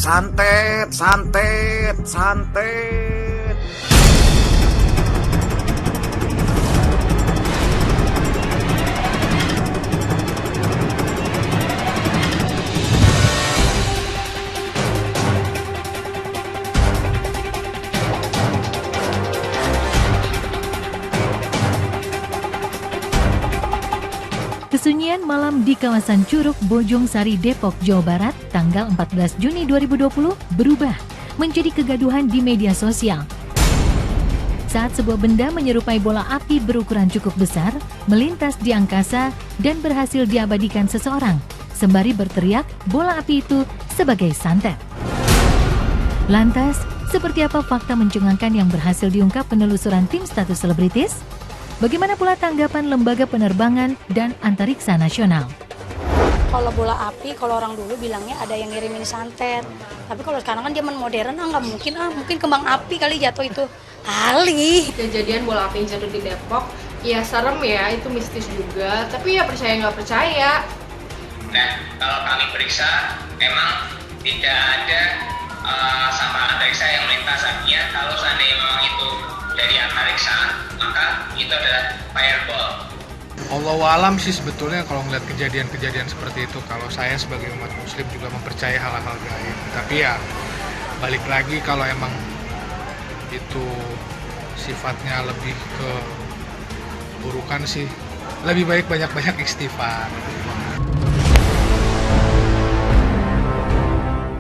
santet, santet, santet. Kesunyian malam di kawasan Curug Bojong Sari, Depok, Jawa Barat, tanggal 14 Juni 2020 berubah menjadi kegaduhan di media sosial. Saat sebuah benda menyerupai bola api berukuran cukup besar, melintas di angkasa dan berhasil diabadikan seseorang, sembari berteriak bola api itu sebagai santet. Lantas, seperti apa fakta mencengangkan yang berhasil diungkap penelusuran tim status selebritis? Bagaimana pula tanggapan Lembaga Penerbangan dan Antariksa Nasional? Kalau bola api, kalau orang dulu bilangnya ada yang ngirimin santet. Tapi kalau sekarang kan zaman modern, nggak mungkin, mungkin kembang api kali jatuh itu. Kali. Kejadian bola api yang jatuh di Depok, ya serem ya, itu mistis juga. Tapi ya percaya nggak percaya. Nah, kalau kami periksa, memang tidak ada sampah antariksa yang melintas. Artinya kalau seandainya memang itu dari antariksa, maka itu adalah fireball. Allahualam sih sebetulnya kalau melihat kejadian-kejadian seperti itu, kalau saya sebagai umat muslim juga mempercayai hal-hal gaib. Tapi ya balik lagi, kalau emang itu sifatnya lebih ke burukan sih, lebih baik banyak-banyak istighfar.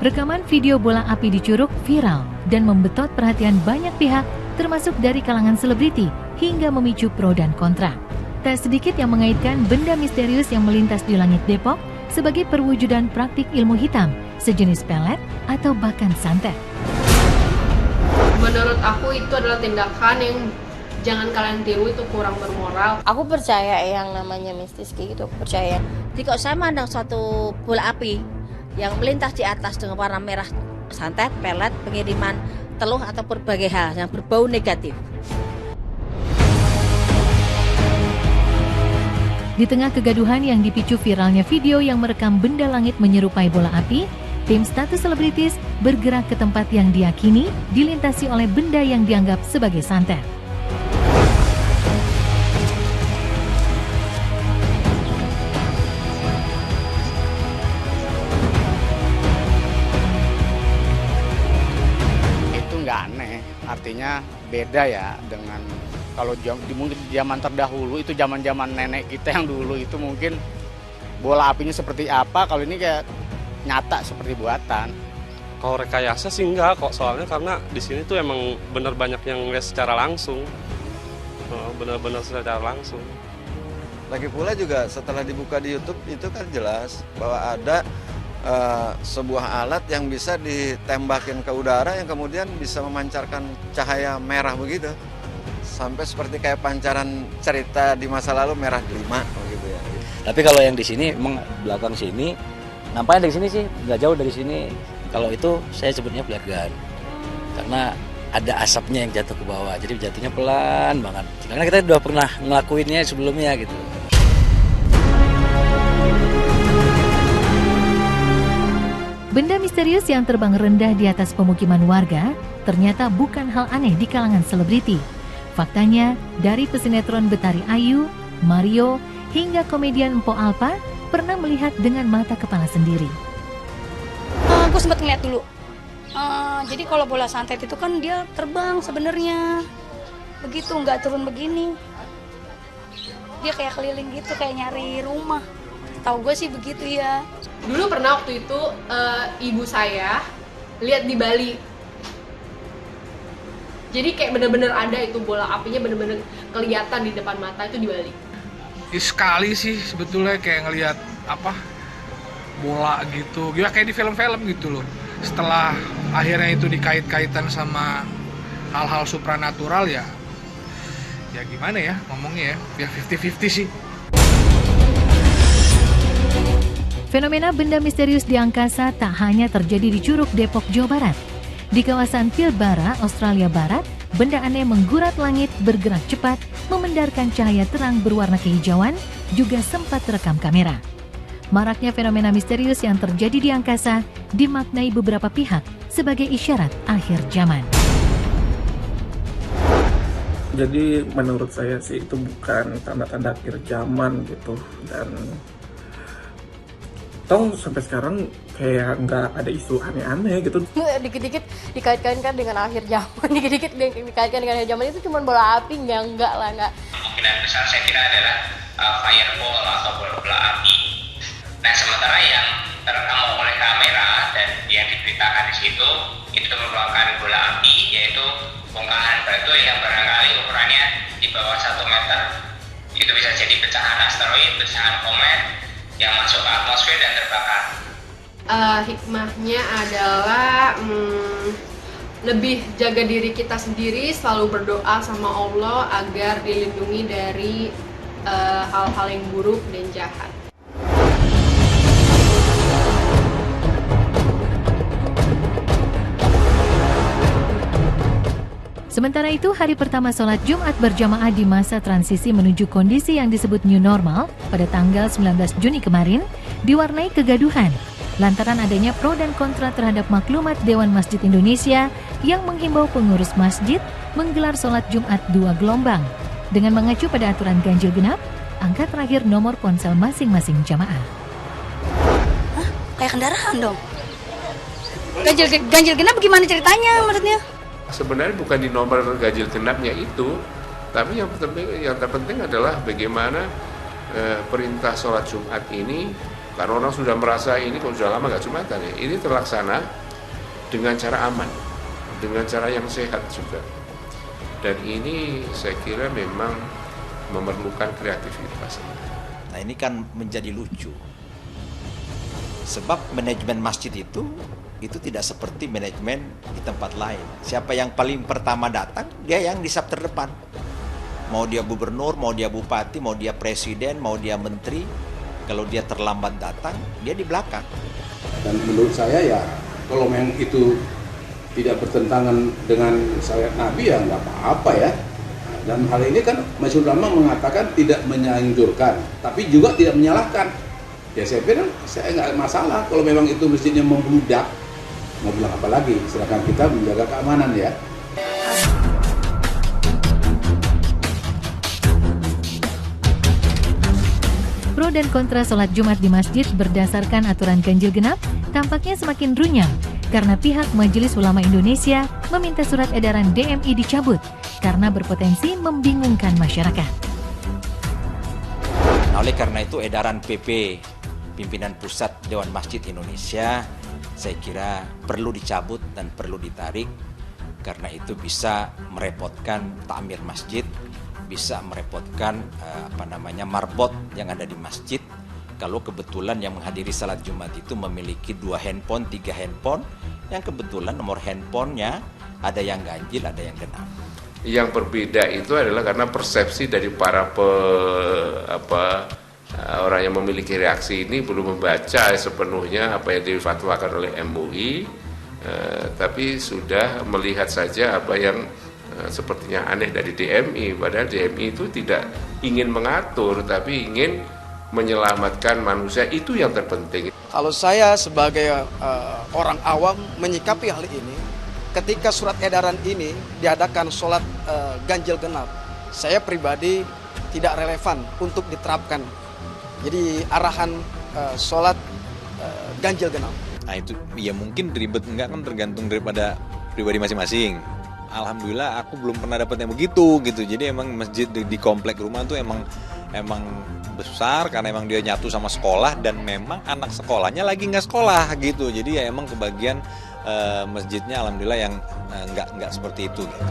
Rekaman video bola api di Curug viral dan membetot perhatian banyak pihak, termasuk dari kalangan selebriti, hingga memicu pro dan kontra. Tak sedikit yang mengaitkan benda misterius yang melintas di langit Depok sebagai perwujudan praktik ilmu hitam, sejenis pelet atau bahkan santet. Menurut aku itu adalah tindakan yang jangan kalian tiru, itu kurang bermoral. Aku percaya yang namanya mistis kayak gitu, percaya. Jadi kalau saya mandang suatu bola api yang melintas di atas dengan warna merah, santet, pelet, pengiriman teluh atau berbagai hal yang berbau negatif. Di tengah kegaduhan yang dipicu viralnya video yang merekam benda langit menyerupai bola api, tim status selebritis bergerak ke tempat yang diyakini dilintasi oleh benda yang dianggap sebagai santet. Itu nggak aneh, artinya beda ya dengan kalau mungkin zaman terdahulu, itu zaman-zaman nenek kita yang dulu itu mungkin bola apinya seperti apa, kalau ini kayak nyata seperti buatan. Kalau rekayasa sih enggak kok, soalnya karena di sini tuh emang bener banyak yang lihat secara langsung. Bener-bener secara langsung. Lagi pula juga setelah dibuka di YouTube itu kan jelas bahwa ada sebuah alat yang bisa ditembakin ke udara yang kemudian bisa memancarkan cahaya merah begitu. Sampai seperti kayak pancaran cerita di masa lalu Merah Delima gitu ya. Tapi kalau yang di sini emang belakang sini, nampaknya dari sini sih nggak jauh dari sini. Kalau itu saya sebutnya flare gun, karena ada asapnya yang jatuh ke bawah, jadi jatuhnya pelan banget. Karena kita udah pernah ngelakuinnya sebelumnya gitu. Benda misterius yang terbang rendah di atas pemukiman warga ternyata bukan hal aneh di kalangan selebriti. Faktanya, dari pesinetron Betari Ayu, Mario, hingga komedian Mpok Alpa pernah melihat dengan mata kepala sendiri. Gue sempat ngeliat dulu. Jadi kalau bola santet itu kan dia terbang sebenarnya. Begitu, nggak turun begini. Dia kayak keliling gitu, kayak nyari rumah. Tahu gue sih begitu ya. Dulu pernah waktu itu ibu saya lihat di Bali. Jadi kayak bener-bener ada itu bola apinya, bener-bener kelihatan di depan mata itu di Bali. Sekali sih sebetulnya kayak ngelihat bola gitu, ya kayak di film-film gitu loh. Setelah akhirnya itu dikait-kaitan sama hal-hal supranatural ya gimana ya ngomongnya ya 50-50 sih. Fenomena benda misterius di angkasa tak hanya terjadi di Curug, Depok, Jawa Barat. Di kawasan Pilbara, Australia Barat, benda aneh menggurat langit bergerak cepat, memendarkan cahaya terang berwarna kehijauan, juga sempat terekam kamera. Maraknya fenomena misterius yang terjadi di angkasa dimaknai beberapa pihak sebagai isyarat akhir zaman. Jadi menurut saya sih itu bukan tanda-tanda akhir zaman gitu, dan sampai sekarang kayak nggak ada isu aneh-aneh gitu. Dikit-dikit dikait-kaitkan dengan akhir zaman, dikit-dikit dikaitkan dengan akhir zaman, itu cuma bola api, enggak lah. Kemungkinan besar saya kira adalah fireball atau bola api. Nah, sementara yang terekam oleh kamera dan yang diberitakan di situ itu merupakan bola api, yaitu bongkahan batu yang barangkali ukurannya di bawah 1 meter. Itu bisa jadi pecahan asteroid, pecahan komet yang masuk ke atmosfer dan terbakar. Hikmahnya adalah lebih jaga diri kita sendiri, selalu berdoa sama Allah agar dilindungi dari hal-hal yang buruk dan jahat. Sementara itu, hari pertama sholat Jumat berjamaah di masa transisi menuju kondisi yang disebut new normal pada tanggal 19 Juni kemarin diwarnai kegaduhan lantaran adanya pro dan kontra terhadap maklumat Dewan Masjid Indonesia yang menghimbau pengurus masjid menggelar sholat Jumat 2 gelombang dengan mengacu pada aturan ganjil genap, angka terakhir nomor ponsel masing-masing jamaah. Hah? Kayak kendaraan dong? Ganjil genap gimana ceritanya maksudnya? Sebenarnya bukan di nomor ganjil genapnya itu, tapi yang terpenting adalah bagaimana perintah sholat Jumat ini, karena orang sudah merasa ini kalau sudah lama nggak Jumatan ya, ini terlaksana dengan cara aman, dengan cara yang sehat juga. Dan ini saya kira memang memerlukan kreativitas. Nah, ini kan menjadi lucu, sebab manajemen masjid itu tidak seperti manajemen di tempat lain. Siapa yang paling pertama datang, dia yang di sab terdepan. Mau dia gubernur, mau dia bupati, mau dia presiden, mau dia menteri, kalau dia terlambat datang, dia di belakang. Dan menurut saya ya, kalau memang itu tidak bertentangan dengan syariat Nabi ya nggak apa-apa ya. Dan hal ini kan masyhur ulama mengatakan tidak menyanjurkan, tapi juga tidak menyalahkan. Ya saya bilang, saya nggak masalah kalau memang itu masjidnya membludak. Mau bilang apa lagi, silakan kita menjaga keamanan ya. Pro dan kontra sholat Jumat di masjid berdasarkan aturan ganjil genap tampaknya semakin runyam karena pihak Majelis Ulama Indonesia meminta surat edaran DMI dicabut karena berpotensi membingungkan masyarakat. Nah, oleh karena itu edaran PP Pimpinan Pusat Dewan Masjid Indonesia saya kira perlu dicabut dan perlu ditarik, karena itu bisa merepotkan takmir masjid, bisa merepotkan marbot yang ada di masjid. Kalau kebetulan yang menghadiri salat Jumat itu memiliki 2 handphone, 3 handphone, yang kebetulan nomor handphonenya ada yang ganjil, ada yang genap. Yang berbeda itu adalah karena persepsi dari para orang yang memiliki reaksi ini belum membaca sepenuhnya apa yang difatwakan oleh MUI, tapi sudah melihat saja apa yang sepertinya aneh dari DMI, padahal DMI itu tidak ingin mengatur tapi ingin menyelamatkan manusia, itu yang terpenting. Kalau saya sebagai orang awam menyikapi hal ini, ketika surat edaran ini diadakan sholat ganjil genap, saya pribadi tidak relevan untuk diterapkan. Jadi arahan sholat ganjil genap. Nah itu ya mungkin ribet enggak kan tergantung daripada pribadi masing-masing. Alhamdulillah aku belum pernah dapat yang begitu gitu. Jadi emang masjid di komplek rumah tuh emang besar karena emang dia nyatu sama sekolah dan memang anak sekolahnya lagi nggak sekolah gitu. Jadi ya emang kebagian masjidnya alhamdulillah yang nggak seperti itu gitu.